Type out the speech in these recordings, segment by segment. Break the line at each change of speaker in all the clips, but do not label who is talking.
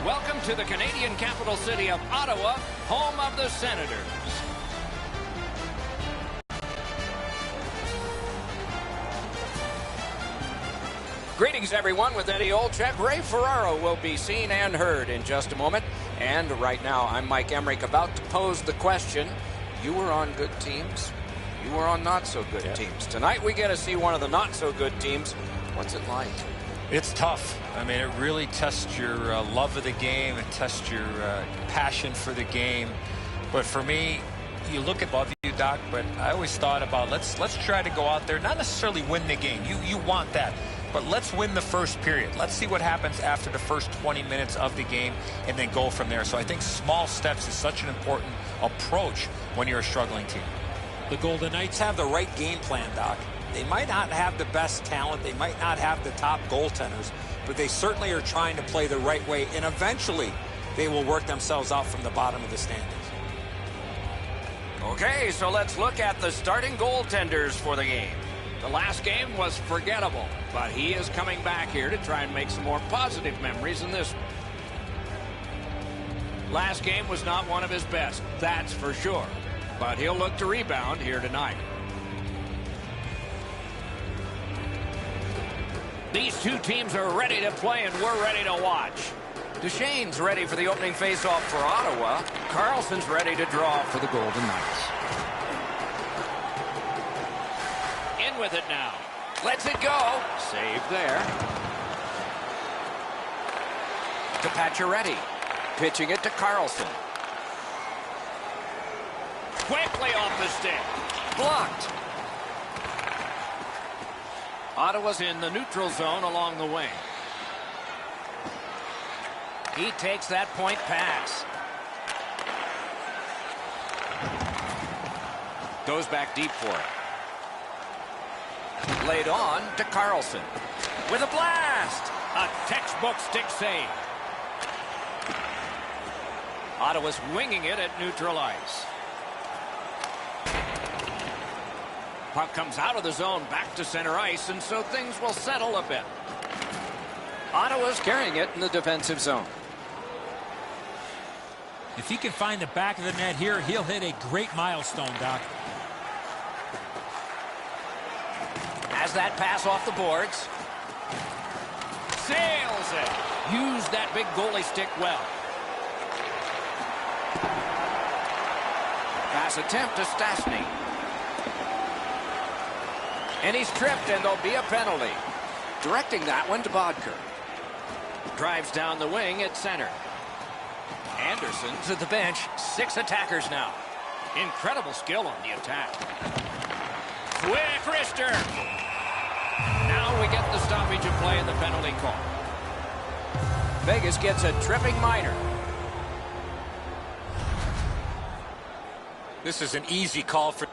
Welcome to the Canadian capital city of Ottawa, home of the Senators. Greetings, everyone. With Eddie Olczyk, Ray Ferraro will be seen and heard in just a moment. And right now, I'm Mike Emmerich, about to pose the question. You were on good teams. You were on not-so-good teams. Tonight, we get to see one of the not-so-good teams. What's it like?
It's tough. I mean, it really tests your love of the game. It tests your passion for the game. But for me, you look above you, Doc, but I always thought about let's try to go out there, not necessarily win the game. You want that. But let's win the first period. Let's see what happens after the first 20 minutes of the game and then go from there. So I think small steps is such an important approach when you're a struggling team.
The Golden Knights have the right game plan, Doc. They might not have the best talent. They might not have the top goaltenders, but they certainly are trying to play the right way, and eventually they will work themselves out from the bottom of the standings.
Okay, so let's look at the starting goaltenders for the game. The last game was forgettable, but he is coming back here to try and make some more positive memories in this one. Last game was not one of his best, that's for sure, but he'll look to rebound here tonight. These two teams are ready to play, and we're ready to watch. Duchesne's ready for the opening faceoff for Ottawa. Carlson's ready to draw for the Golden Knights. In with it now. Lets it go. Save there. To Pacioretty. Pitching it to Carlson. Quickly off the stick. Blocked. Ottawa's in the neutral zone along the wing. He takes that point pass. Goes back deep for it. Laid on to Carlson. With a blast! A textbook stick save. Ottawa's winging it at neutral ice. Puck comes out of the zone back to center ice, and so things will settle a bit. Ottawa's carrying it in the defensive zone.
If he can find the back of the net here, he'll hit a great milestone, Doc.
Has that pass off the boards. Sails it. Used that big goalie stick well. Pass attempt to Stastny. And he's tripped, and there'll be a penalty. Directing that one to Bodker. Drives down the wing at center. Anderson's at the bench. 6 attackers now. Incredible skill on the attack. Quick wrister. Now we get the stoppage of play and the penalty call. Vegas gets a tripping minor.
This is an easy call for...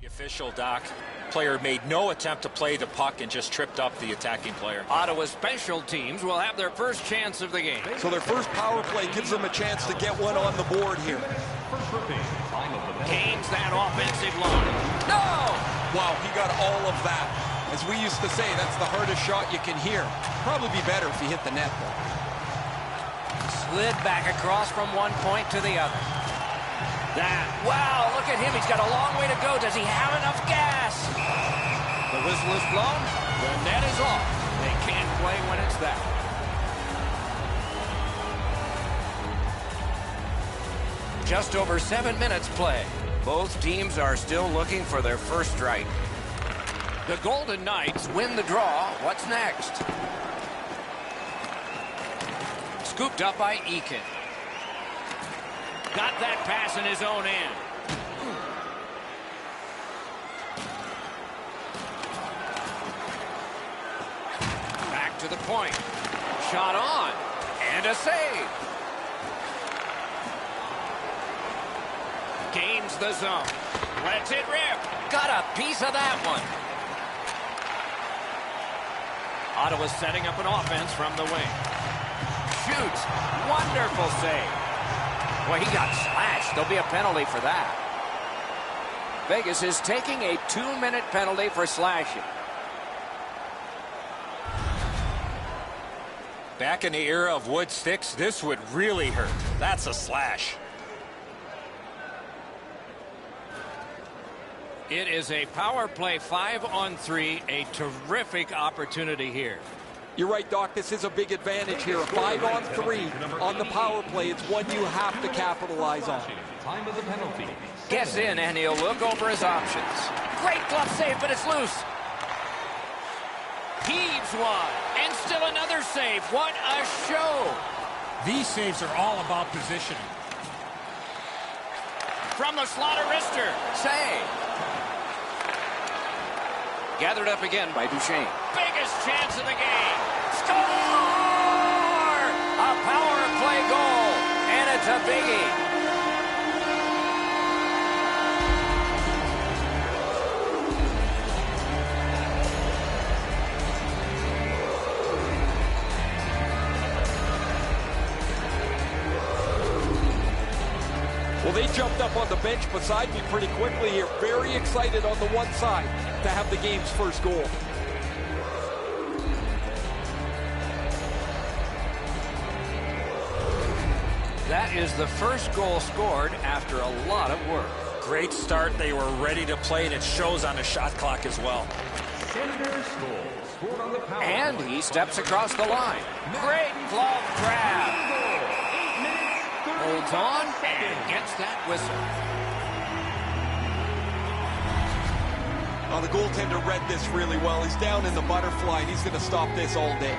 The official, Doc. Player made no attempt to play the puck and just tripped up the attacking player.
Ottawa special teams will have their first chance of the game.
So their first power play gives them a chance to get one on the board here.
Gains that offensive line. No!
Wow, he got all of that. As we used to say, that's the hardest shot you can hear. Probably be better if he hit the net, though.
Slid back across from one point to the other. Wow, look at him. He's got a long way to go. Does he have enough gas? The whistle is blown. The net is off. They can't play when it's that. Just over 7 minutes play. Both teams are still looking for their first strike. The Golden Knights win the draw. What's next? Scooped up by Eakin. Got that pass in his own end. Back to the point. Shot on. And a save. Gains the zone. Lets it rip. Got a piece of that one. Ottawa's setting up an offense from the wing. Shoots. Wonderful save. Well, he got slashed. There'll be a penalty for that. Vegas is taking a 2-minute penalty for slashing.
Back in the era of wood sticks, this would really hurt. That's a slash.
It is a power play 5-on-3, a terrific opportunity here.
You're right, Doc. This is a big advantage here. A 5-on-3 on the power play. It's one you have to capitalize on.
Time of the penalty.
Gets in, and he'll look over his options. Great glove save, but it's loose. Heaves one, and still another save. What a show.
These saves are all about positioning.
From the slaughter wrister. Save. Gathered up again by Duchesne. Biggest chance of the game. Score! A power play goal, and it's a biggie.
Well, they jumped up on the bench beside me pretty quickly here. Very excited on the one side to have the game's first goal.
That is the first goal scored after a lot of work.
Great start. They were ready to play, and it shows on the shot clock as well.
Senators goal. Scored on the power
And
play.
he steps across the line. Great glove grab. Holds on and gets that whistle.
Now, the goaltender read this really well. He's down in the butterfly, and he's going to stop this all day.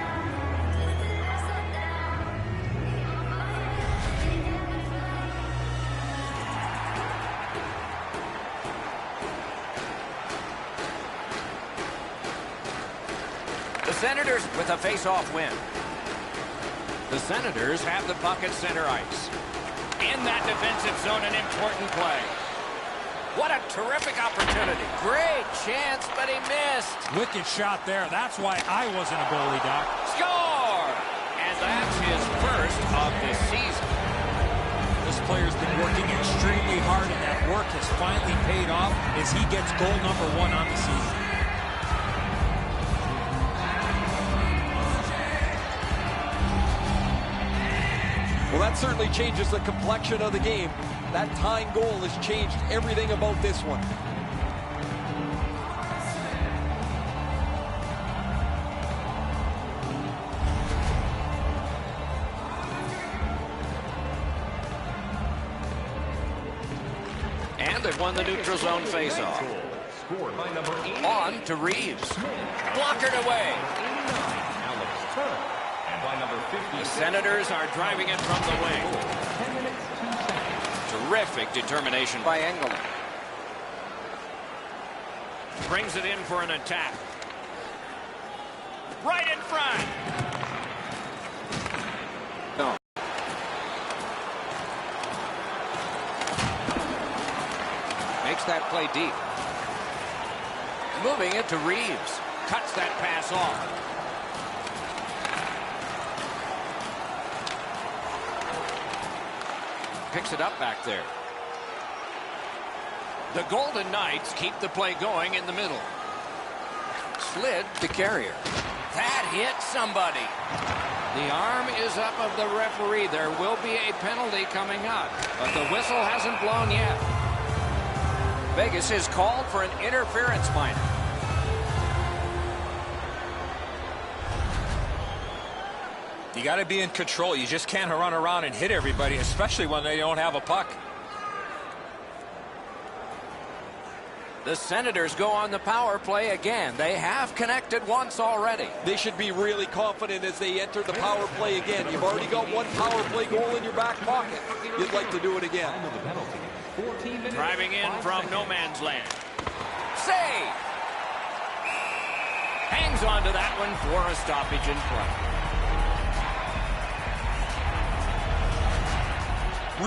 The Senators with a face-off win. The Senators have the puck at center ice. In that defensive zone, an important play. What a terrific opportunity. Great chance, but he missed.
Wicked shot there. That's why I wasn't a goalie, Doc.
Score! And that's his first of the season.
This player's been working extremely hard, and that work has finally paid off as he gets goal number 1 on the season.
Well, that certainly changes the complexion of the game. That tying goal has changed everything about this one.
And they've won the neutral zone faceoff.
Scored by number 8.
On to Reeves. Blockered away.
Alex Turner. And by number 50.
The Senators are driving it from the wing.
10 minutes, 2 seconds.
Terrific determination by Engelland. Brings it in for an attack. Right in front. No. Makes that play deep. Moving it to Reeves. Cuts that pass off. Picks it up back there. The Golden Knights keep the play going in the middle. Slid to Carrier. That hit somebody. The arm is up of the referee. There will be a penalty coming up, but the whistle hasn't blown yet. Vegas is called for an interference minor.
You got to be in control. You just can't run around and hit everybody, especially when they don't have a puck.
The Senators go on the power play again. They have connected once already.
They should be really confident as they enter the power play again. You've already got one power play goal in your back pocket. You'd like to do it again.
Driving in from no man's land. Save! Hangs on to that one for a stoppage in play.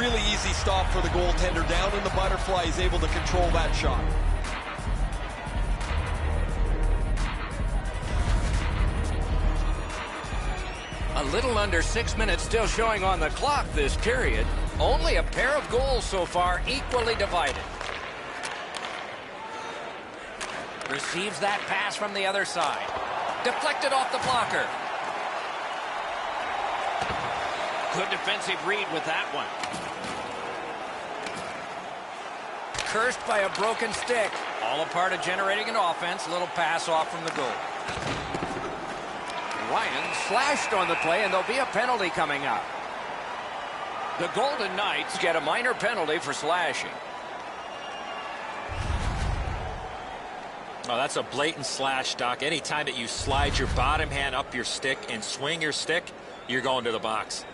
Really easy stop for the goaltender. Down in the butterfly, he's able to control that shot.
A little under 6 minutes still showing on the clock this period. Only a pair of goals so far, equally divided. Receives that pass from the other side. Deflected off the blocker. Good defensive read with that one. Cursed by a broken stick. All a part of generating an offense. A little pass off from the goal. Ryan slashed on the play, and there'll be a penalty coming up. The Golden Knights get a minor penalty for slashing.
Oh, that's a blatant slash, Doc. Anytime that you slide your bottom hand up your stick and swing your stick, you're going to the box.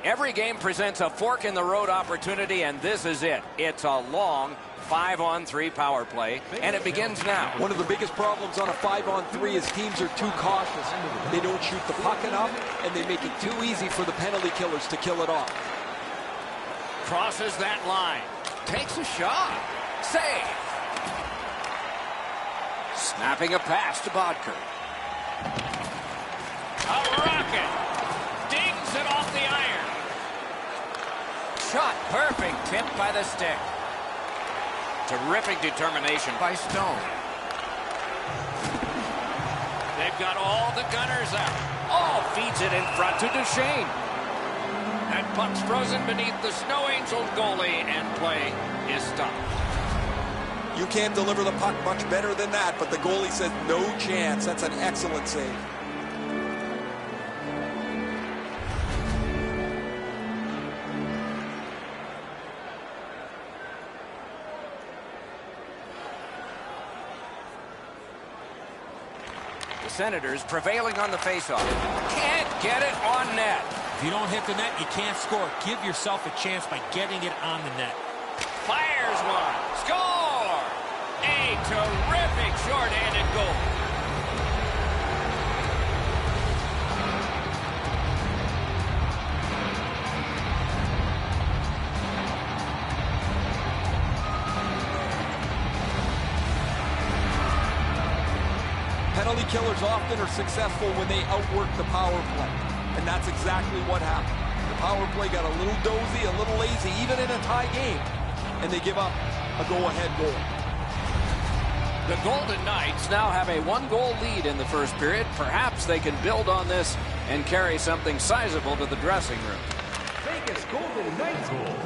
Every game presents a fork-in-the-road opportunity, and this is it. It's a long 5-on-3 power play, and it begins now.
One of the biggest problems on a 5-on-3 is teams are too cautious. They don't shoot the puck enough, and they make it too easy for the penalty killers to kill it off.
Crosses that line. Takes a shot. Save. Snapping a pass to Bodker. A rocket. Dings it off the iron. Shot perfect. Tipped by the stick. Terrific determination by Stone. They've got all the gunners out. Oh, feeds it in front to Duchesne. That puck's frozen beneath the Snow Angels goalie, and play is stopped.
You can't deliver the puck much better than that, but the goalie says no chance. That's an excellent save.
The Senators prevailing on the faceoff. Can't get it on net.
If you don't hit the net, you can't score. Give yourself a chance by getting it on the net.
Fires one. Score! A terrific short-handed goal.
Penalty killers often are successful when they outwork the power play. And that's exactly what happened. The power play got a little dozy, a little lazy, even in a tie game. And they give up a go-ahead goal.
The Golden Knights now have a one-goal lead in the first period. Perhaps they can build on this and carry something sizable to the dressing room.
Vegas Golden Knights goal.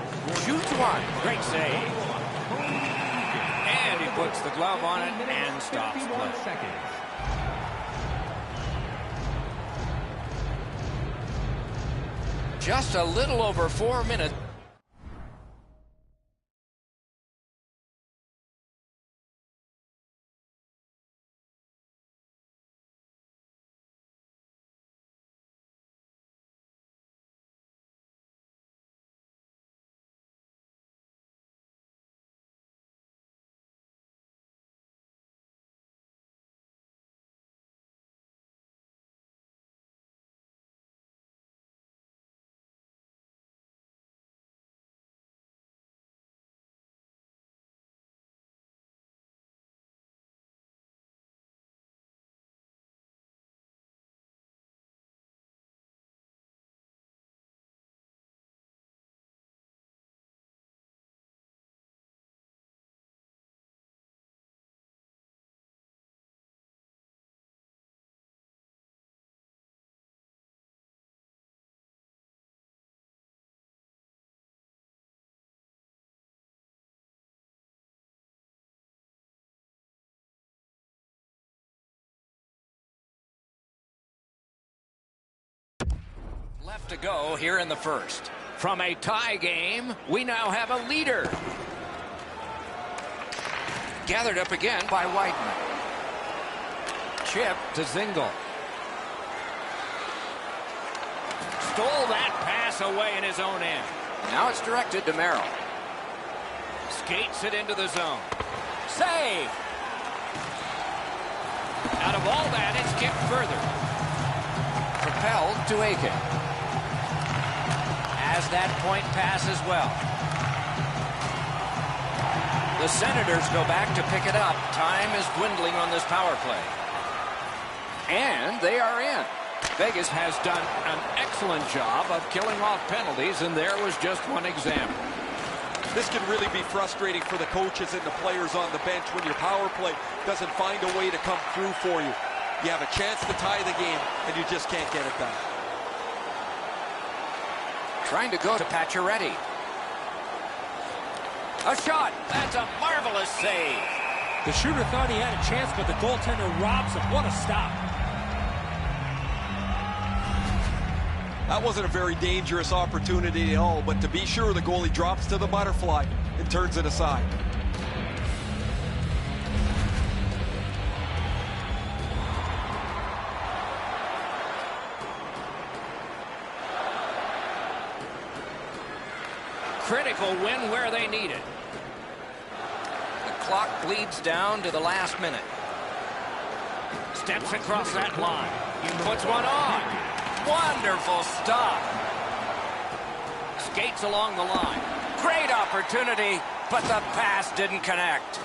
Shoots one. Great save. And he puts the glove on it and stops play.
Seconds.
Just a little over 4 minutes. Left to go here in the first. From a tie game, we now have a leader. Gathered up again by Weidman. Chip to Zingle. Stole that pass away in his own end. Now it's directed to Merrill. Skates it into the zone. Save! Out of all that, it's kicked further. Propelled to Aiken. Has that point pass as well. The Senators go back to pick it up. Time is dwindling on this power play. And they are in. Vegas has done an excellent job of killing off penalties, and there was just one example.
This can really be frustrating for the coaches and the players on the bench when your power play doesn't find a way to come through for you. You have a chance to tie the game, and you just can't get it done.
Trying to go to Pacioretty. A shot. That's a marvelous save.
The shooter thought he had a chance, but the goaltender robs him. What a stop.
That wasn't a very dangerous opportunity at all, but to be sure, the goalie drops to the butterfly and turns it aside.
Critical win where they need it. The clock bleeds down to the last minute. Steps across that line. He puts one on. Wonderful stop. Skates along the line. Great opportunity, but the pass didn't connect.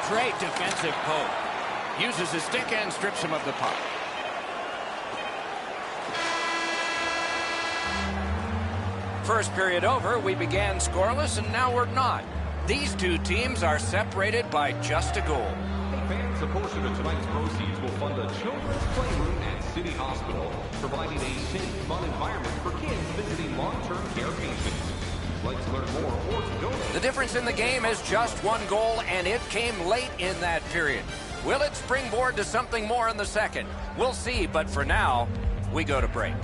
Great defensive poke. Uses his stick and strips him of the puck. First period over, we began scoreless, and now we're not. These two teams are separated by just a goal.
Fans, a portion of tonight's proceeds will fund a children's playroom at City Hospital, providing a safe, fun environment for kids visiting long-term care patients. Like to learn more or to donate.
The difference in the game is just one goal, and it came late in that period. Will it springboard to something more in the second? We'll see, but for now, we go to break.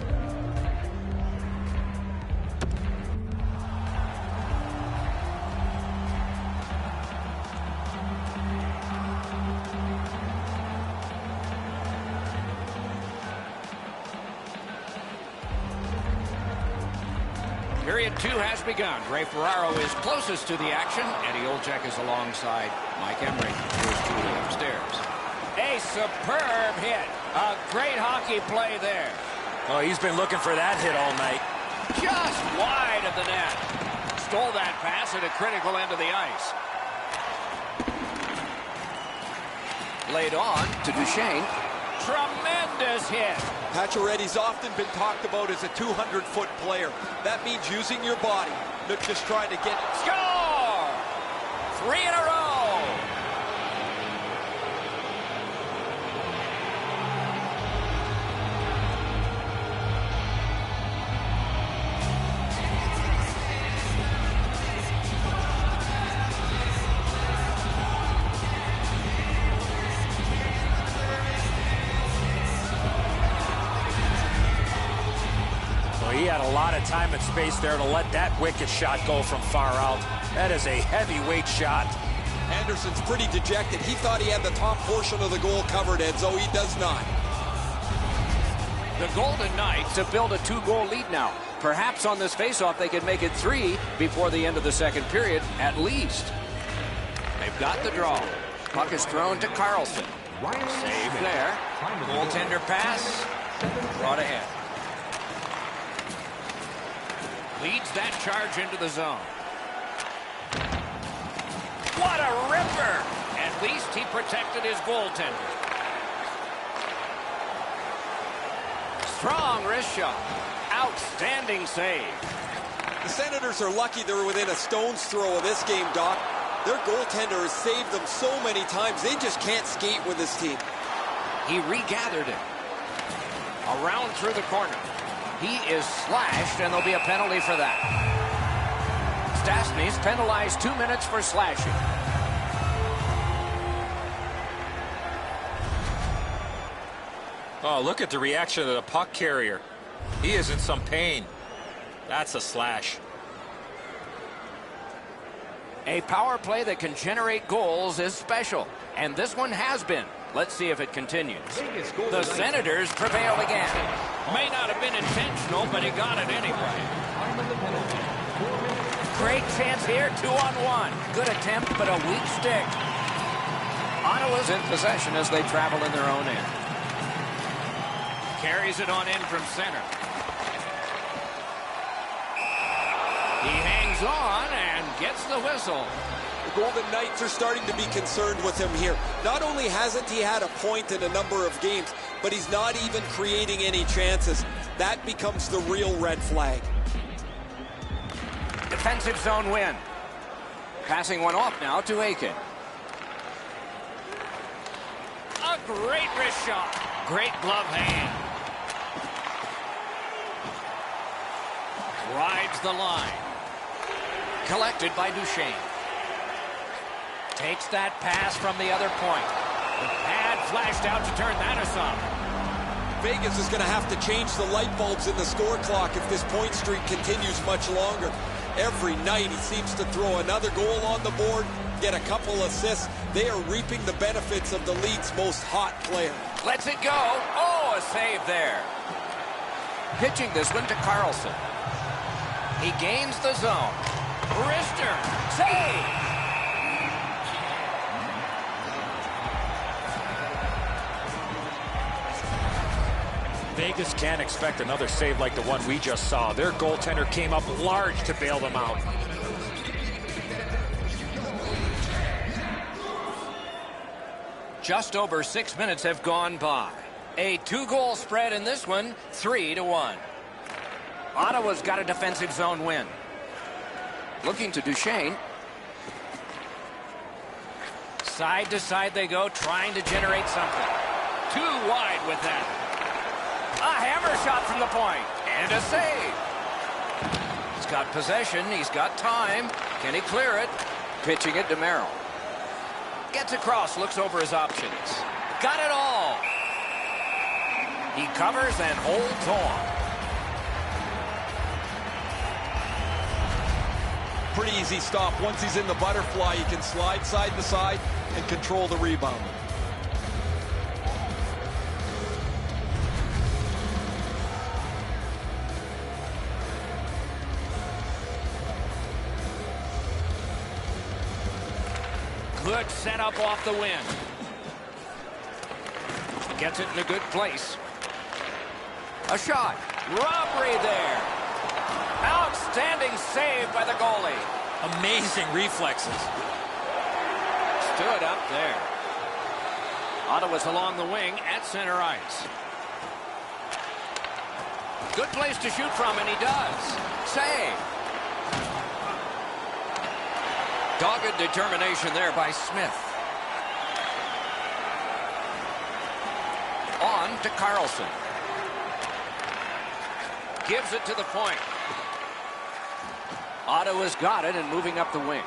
Period 2 has begun. Ray Ferraro is closest to the action. Eddie Olczyk is alongside Mike Emmerich. Here's Julie upstairs. A superb hit. A great hockey play there.
Oh, he's been looking for that hit all night.
Just wide of the net. Stole that pass at a critical end of the ice. Laid on to Duchesne. Tremendous hit.
Pacioretty's often been talked about as a 200-foot player. That means using your body, not just trying to get...
Score! 3 in a row.
He had a lot of time and space there to let that wicked shot go from far out. That is a heavyweight shot.
Anderson's pretty dejected. He thought he had the top portion of the goal covered, Edzo. He does not.
The Golden Knights have built a 2-goal lead now. Perhaps on this faceoff they could make it 3 before the end of the second period, at least. They've got the draw. Puck is thrown to Carlson. Save there. Goaltender pass. Brought ahead. Leads that charge into the zone. What a ripper! At least he protected his goaltender. Strong wrist shot. Outstanding save.
The Senators are lucky they're within a stone's throw of this game, Doc. Their goaltender has saved them so many times, they just can't skate with this team.
He regathered it. Around through the corner. He is slashed, and there'll be a penalty for that. Stastny's penalized 2 minutes for slashing.
Oh, look at the reaction of the puck carrier. He is in some pain. That's a slash.
A power play that can generate goals is special, and this one has been. Let's see if it continues. The Senators prevail again.
May not have been intentional, but he got it anyway.
Great chance here, 2-on-1. Good attempt, but a weak stick. Ottawa's in possession as they travel in their own end.
Carries it on in from center. He hangs on and gets the whistle.
The Golden Knights are starting to be concerned with him here. Not only hasn't he had a point in a number of games, but he's not even creating any chances. That becomes the real red flag.
Defensive zone win. Passing one off now to Aiken.
A great wrist shot. Great glove hand. Rides the line.
Collected by Duchesne. Takes that pass from the other point.
The pad flashed out to turn that aside.
Vegas is going to have to change the light bulbs in the score clock if this point streak continues much longer. Every night he seems to throw another goal on the board, get a couple assists. They are reaping the benefits of the league's most hot player.
Lets it go. Oh, a save there. Pitching this one to Carlson. He gains the zone. Wrister. Save.
Vegas can't expect another save like the one we just saw. Their goaltender came up large to bail them out.
Just over 6 minutes have gone by. A 2-goal spread in this one, 3-1. Ottawa's got a defensive zone win. Looking to Duchesne. Side to side they go, trying to generate something.
Too wide with that.
A hammer shot from the point. And a save. He's got possession. He's got time. Can he clear it? Pitching it to Merrill. Gets across, looks over his options. Got it all. He covers and holds on.
Pretty easy stop. Once he's in the butterfly, he can slide side to side and control the rebound.
Good setup off the win.
Gets it in a good place. A shot. Robbery there. Outstanding save by the goalie.
Amazing reflexes.
Stood up there.
Ottawa's along the wing at center ice.
Good place to shoot from, and he does. Save. Dogged determination there by Smith. On to Carlson. Gives it to the point. Ottawa's got it and moving up the wing.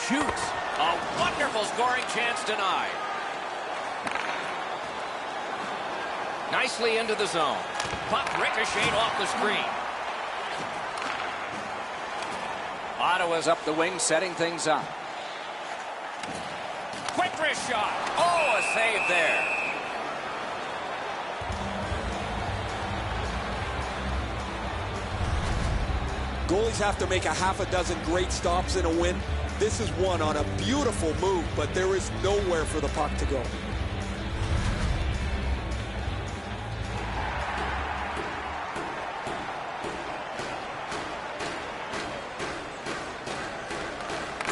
Shoots. A wonderful scoring chance denied. Nicely into the zone.
Puck ricocheted off the screen.
Ottawa's up the wing, setting things up.
Quick wrist shot.
Oh, a save there.
Goalies have to make a half a dozen great stops in a win. This is one on a beautiful move, but there is nowhere for the puck to go.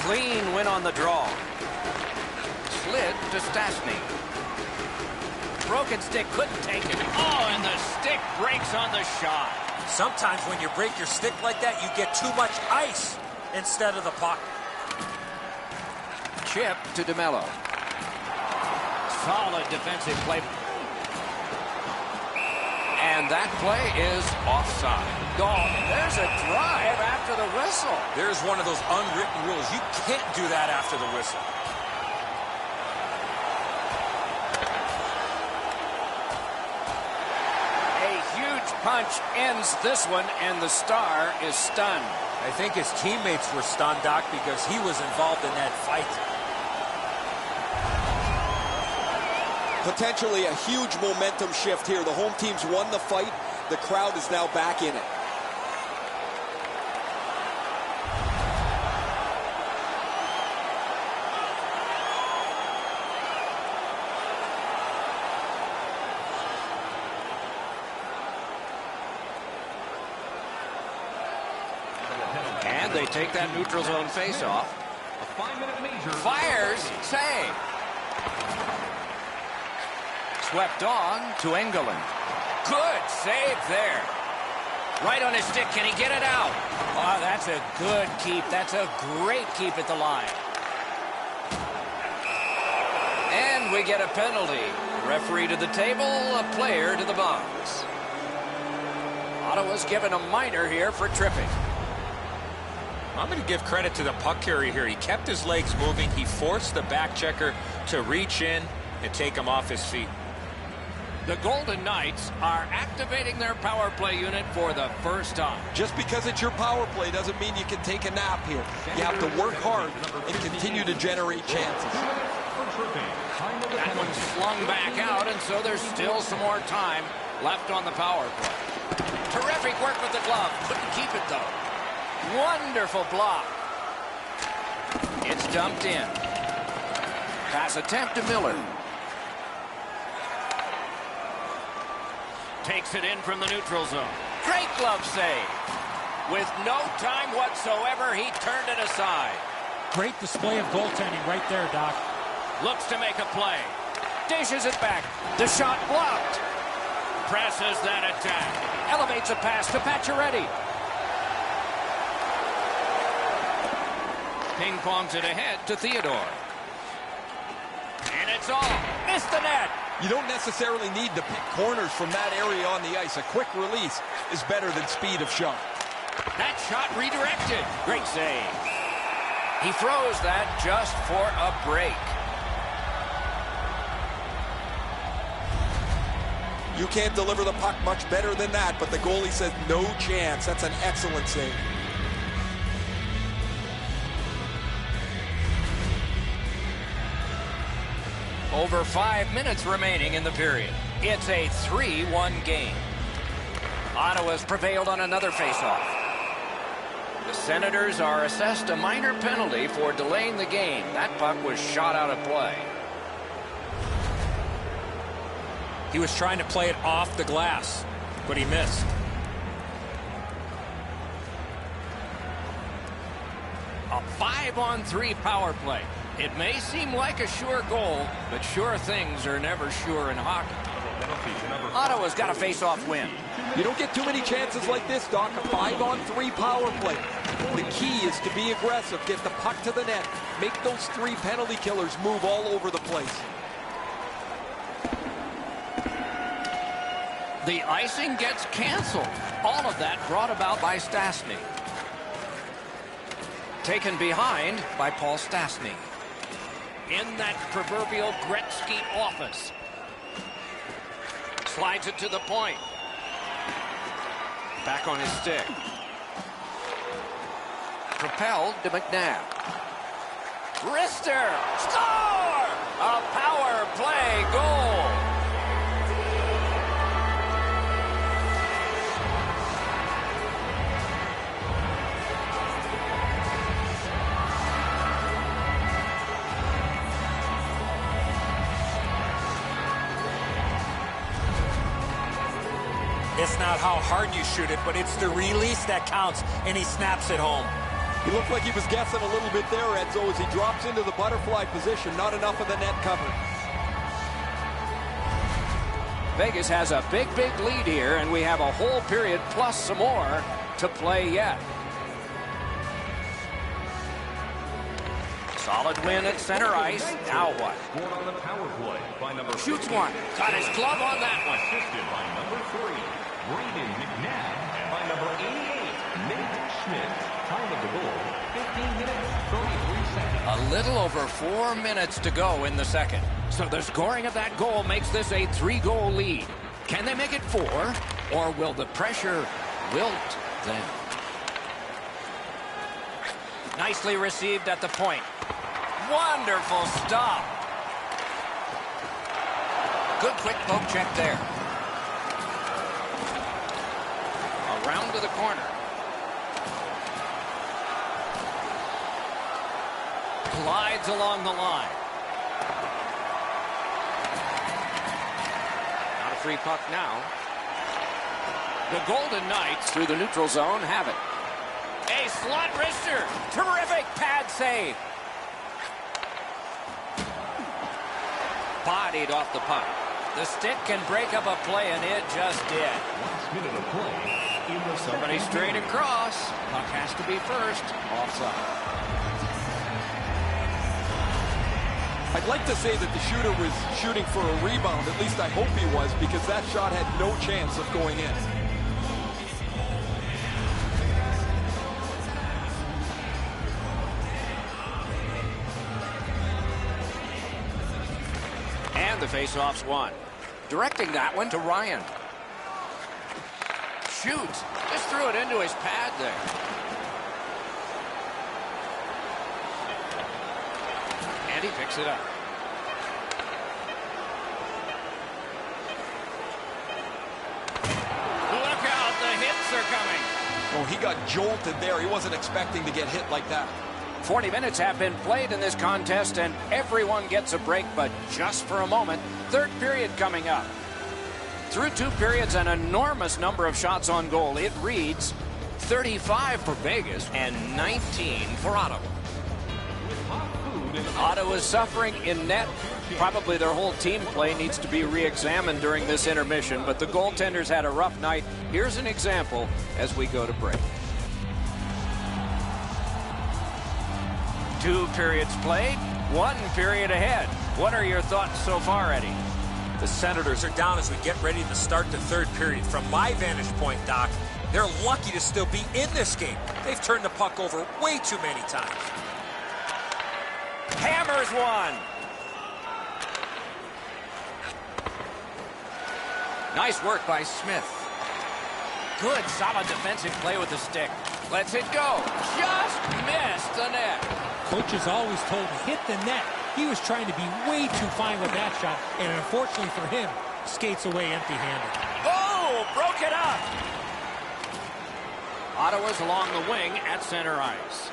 Clean win on the draw. Slid to Stastny.
Broken stick, couldn't take it. Oh, and the stick breaks on the shot.
Sometimes when you break your stick like that, you get too much ice instead of the puck.
Chip to DeMello.
Solid defensive play.
And that play is offside.
Oh, there's a drive after the whistle.
There's one of those unwritten rules. You can't do that after the whistle.
A huge punch ends this one, and the Star is stunned.
I think his teammates were stunned, Doc, because he was involved in that fight.
Potentially a huge momentum shift here. The home team's won the fight. The crowd is now back in it.
And they take that neutral zone face-off.
A 5-minute major.
Fires, save. Swept on to Engelland. Good save there. Right on his stick. Can he get it out? Oh, that's a good keep. That's a great keep at the line. And we get a penalty. Referee to the table, a player to the box. Ottawa's given a minor here for tripping.
I'm going to give credit to the puck carrier here. He kept his legs moving. He forced the back checker to reach in and take him off his feet.
The Golden Knights are activating their power play unit for the first time.
Just because it's your power play doesn't mean you can take a nap here. You have to work hard and continue to generate chances.
That one's flung back out, and so there's still some more time left on the power play. Terrific work with the glove. Couldn't keep it, though. Wonderful block. It's dumped in. Pass attempt to Miller. Takes it in from the neutral zone. Great glove save. With no time whatsoever, he turned it aside.
Great display of goaltending right there, Doc.
Looks to make a play. Dishes it back. The shot blocked. Presses that attack. Elevates a pass to Pacioretty. Ping-pongs it ahead to Theodore. And it's all. Missed the net.
You don't necessarily need to pick corners from that area on the ice. A quick release is better than speed of shot.
That shot redirected. Great save. He throws that just for a break.
You can't deliver the puck much better than that, but the goalie says no chance. That's an excellent save.
Over 5 minutes remaining in the period. It's a 3-1 game. Ottawa's prevailed on another faceoff. The Senators are assessed a minor penalty for delaying the game. That puck was shot out of play.
He was trying to play it off the glass, but he missed.
A 5-on-3 power play. It may seem like a sure goal, but sure things are never sure in hockey. Ottawa's got a face-off win.
You don't get too many chances like this, Doc. A 5-on-3 power play. The key is to be aggressive, get the puck to the net, make those 3 penalty killers move all over the place.
The icing gets canceled. All of that brought about by Stastny. Taken behind by Paul Stastny. In that proverbial Gretzky office. Slides it to the point. Back on his stick. Propelled to McNabb. Wrister! Score! A power play goal!
It's not how hard you shoot it, but it's the release that counts, and he snaps it home.
He looked like he was guessing a little bit there, Edzo, as he drops into the butterfly position. Not enough of the net covered.
Vegas has a big lead here, and we have a whole period plus some more to play yet. Solid win at center ice. Now what?
Scored on the power play by number
Shoots
15.
one. Got his glove on that one.
Assisted by number 3, Brandon McNabb, and by number 88, Nate Schmidt. Time of the goal, 15 minutes, 33 seconds.
A little over 4 minutes to go in the second. So the scoring of that goal makes this a 3-goal lead. Can they make it 4, or will the pressure wilt them? Nicely received at the point. Wonderful stop. Good quick poke check there. Around to the corner. Glides along the line. Not a free puck now. The Golden Knights through the neutral zone have it. A slot wrister. Terrific pad save. Bodied off the puck. The stick can break up a play, and it just did.
Last minute of play in the
Somebody straight across. Puck has to be first. Offside.
I'd like to say that the shooter was shooting for a rebound. At least I hope he was, because that shot had no chance of going in.
And the faceoff's won. Directing that one to Ryan. Shoots. Just threw it into his pad there. And he picks it up. Look out, the hits are coming.
Oh, he got jolted there. He wasn't expecting to get hit like that.
40 minutes have been played in this contest, and everyone gets a break, but just for a moment. Third period coming up. Through 2 periods, an enormous number of shots on goal. It reads 35 for Vegas and 19 for Ottawa. Ottawa's suffering in net. Probably their whole team play needs to be re-examined during this intermission, but the goaltenders had a rough night. Here's an example as we go to break. 2 periods played, 1 period ahead. What are your thoughts so far, Eddie?
The Senators are down as we get ready to start the third period. From my vantage point, Doc, they're lucky to still be in this game. They've turned the puck over way too many times.
Hammers one. Nice work by Smith. Good, solid defensive play with the stick. Lets it go. Just missed the net.
Coach is always told to hit the net. He was trying to be way too fine with that shot, and unfortunately for him, skates away empty-handed.
Oh, broke it up. Ottawa's along the wing at center ice.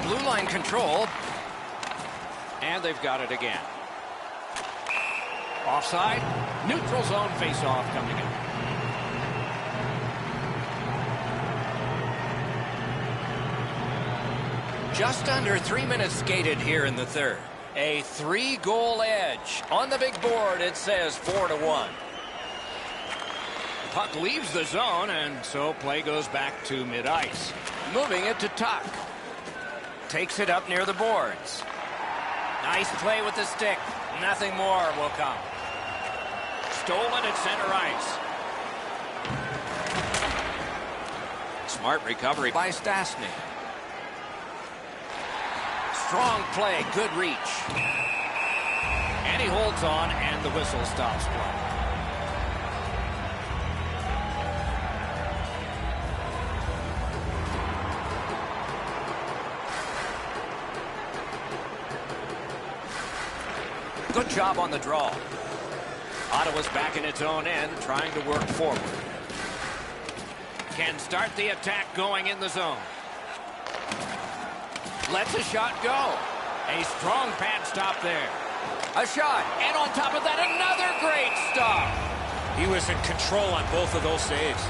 Blue line control. And they've got it again. Offside. Neutral zone faceoff coming up. Just under 3 minutes skated here in the third. A 3-goal edge. On the big board, it says 4-1. Puck leaves the zone, and so play goes back to mid-ice. Moving it to Tuck. Takes it up near the boards. Nice play with the stick. Nothing more will come. Stolen at center ice. Smart recovery by Stastny. Strong play, good reach. And he holds on, and the whistle stops play. Good job on the draw. Ottawa's back in its own end, trying to work forward. Can start the attack going in the zone. Lets a shot go. A strong pad stop there. A shot, and on top of that, another great stop.
He was in control on both of those saves.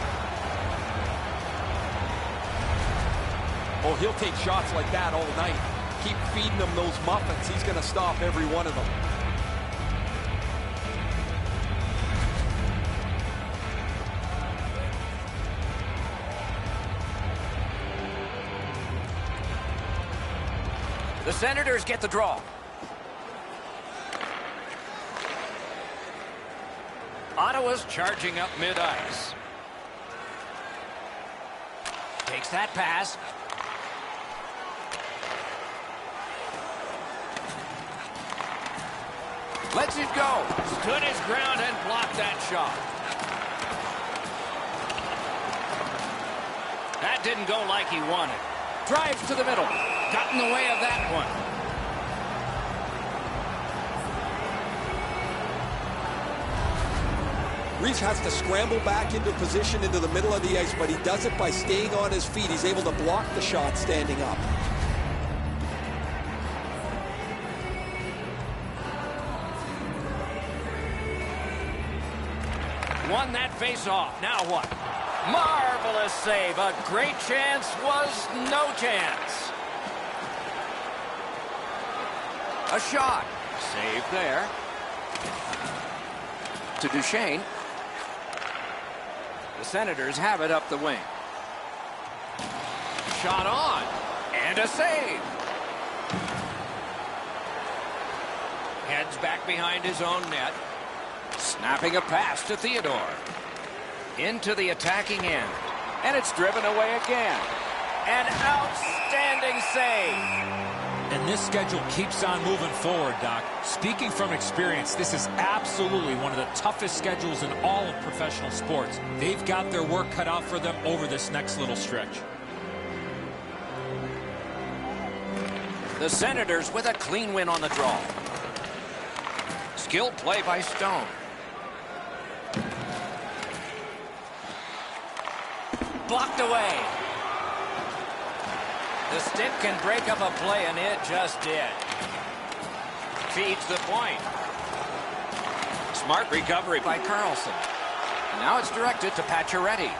Oh, he'll take shots like that all night. Keep feeding him those muffins. He's going to stop every one of them.
The Senators get the draw. Ottawa's charging up mid-ice. Takes that pass. Lets it go. Stood his ground and blocked that shot. didn't go like he wanted. Drives to the middle. Got in the way of that one.
Reese has to scramble back into position into the middle of the ice, but he does it by staying on his feet. He's able to block the shot standing up.
Won that face-off. Now what? Marvelous save. A great chance was no chance. A shot. Save there. To Duchesne. The Senators have it up the wing. Shot on. And a save. Heads back behind his own net. Snapping a pass to Theodore. Into the attacking end. And it's driven away again. An outstanding save.
And this schedule keeps on moving forward, Doc. Speaking from experience, this is absolutely one of the toughest schedules in all of professional sports. They've got their work cut out for them over this next little stretch.
The Senators with a clean win on the draw. Skilled play by Stone. Blocked away. The stick can break up a play, and it just did. Feeds the point. Smart recovery by Carlson. Now it's directed to Pacioretty.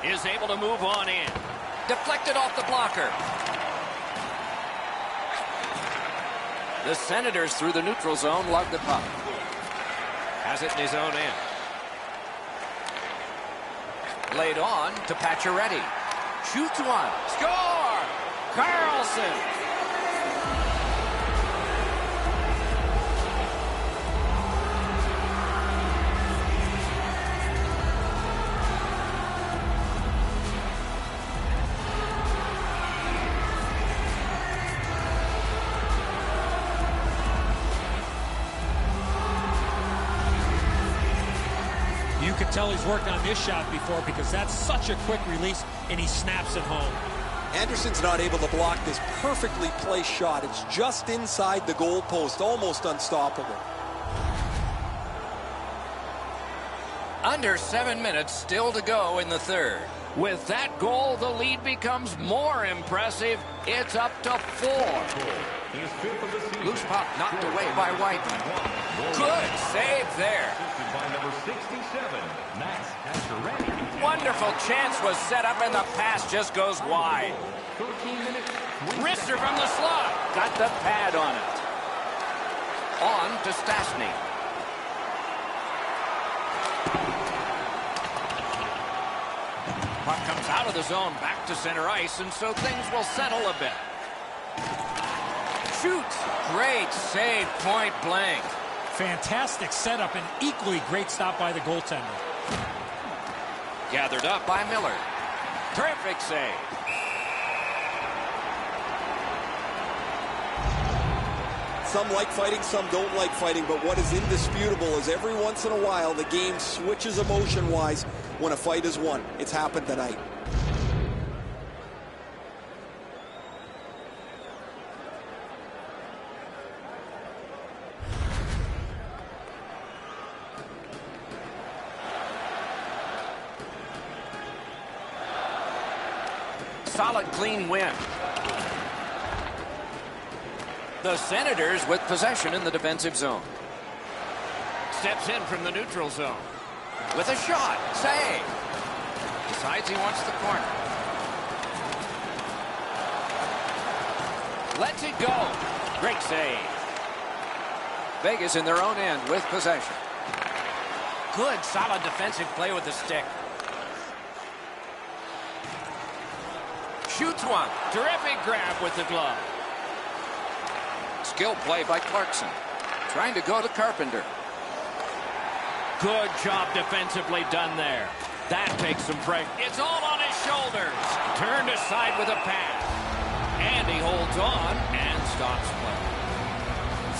Is able to move on in. Deflected off the blocker. The Senators through the neutral zone lug the puck. Has it in his own end. Laid on to Pacioretty. Shoots one. Score! Carlson!
You can tell he's worked on this shot before because that's such a quick release, and he snaps it home.
Anderson's not able to block this perfectly placed shot. It's just inside the goal post, almost unstoppable.
Under 7 minutes still to go in the third. With that goal, the lead becomes more impressive. It's up to 4. Loose puck knocked away by Whiteman. Good save there. Wonderful chance was set up, and the pass just goes wide. Wrister from the slot. Got the pad on it. On to Stastny. Puck comes out of the zone, back to center ice, and so things will settle a bit. Shoots. Great save, point blank.
Fantastic setup and equally great stop by the goaltender.
Gathered up by Miller. Terrific save.
Some like fighting, some don't like fighting, but what is indisputable is every once in a while the game switches emotion-wise when a fight is won. It's happened tonight.
Solid, clean win. The Senators with possession in the defensive zone. Steps in from the neutral zone. With a shot. Save. Decides he wants the corner. Lets it go. Great save. Vegas in their own end with possession. Good, solid defensive play with the stick. Shoots one. Terrific grab with the glove. Skill play by Clarkson. Trying to go to Carpenter. Good job defensively done there. That takes some pressure. It's all on his shoulders. Turned aside with a pass. And he holds on and stops play.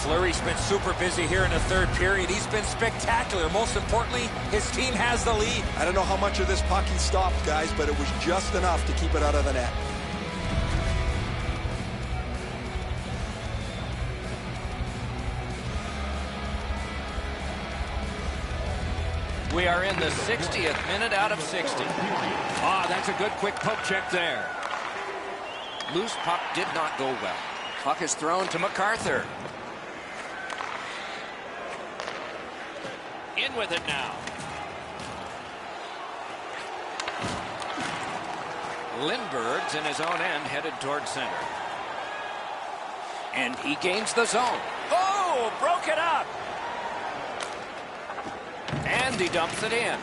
Fleury's been super busy here in the third period. He's been spectacular. Most importantly, his team has the lead.
I don't know how much of this puck he stopped, guys, but it was just enough to keep it out of the net.
We are in the 60th minute out of 60.
Ah, that's a good quick poke check there.
Loose puck did not go well. Puck is thrown to MacArthur. In with it now. Lindbergh's in his own end, headed toward center. And he gains the zone. Oh, broke it up. And he dumps it in.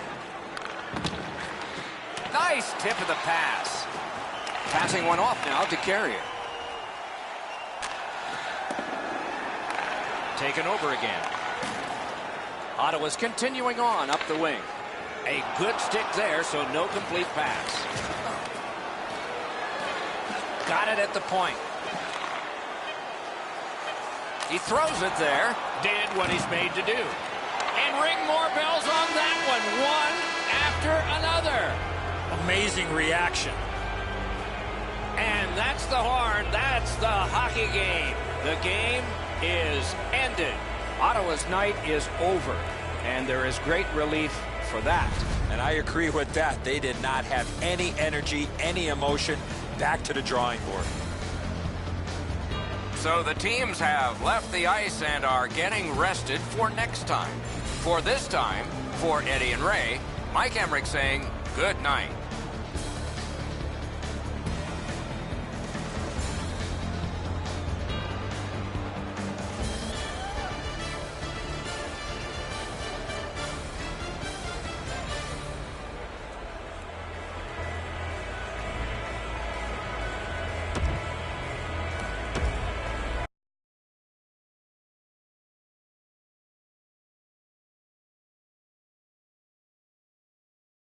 Nice tip of the pass. Passing one off now to Carrier. Taken over again. Ottawa's continuing on up the wing. A good stick there, so no complete pass. Got it at the point. He throws it there.
Did what he's made to do. And ring more bells on that one. One after another. Amazing reaction.
And that's the horn. That's the hockey game. The game is ended. Ottawa's night is over. And there is great relief for that.
And I agree with that. They did not have any energy, any emotion. Back to the drawing board.
So the teams have left the ice and are getting rested for next time. For this time, for Eddie and Ray, Mike Emmerich saying good night.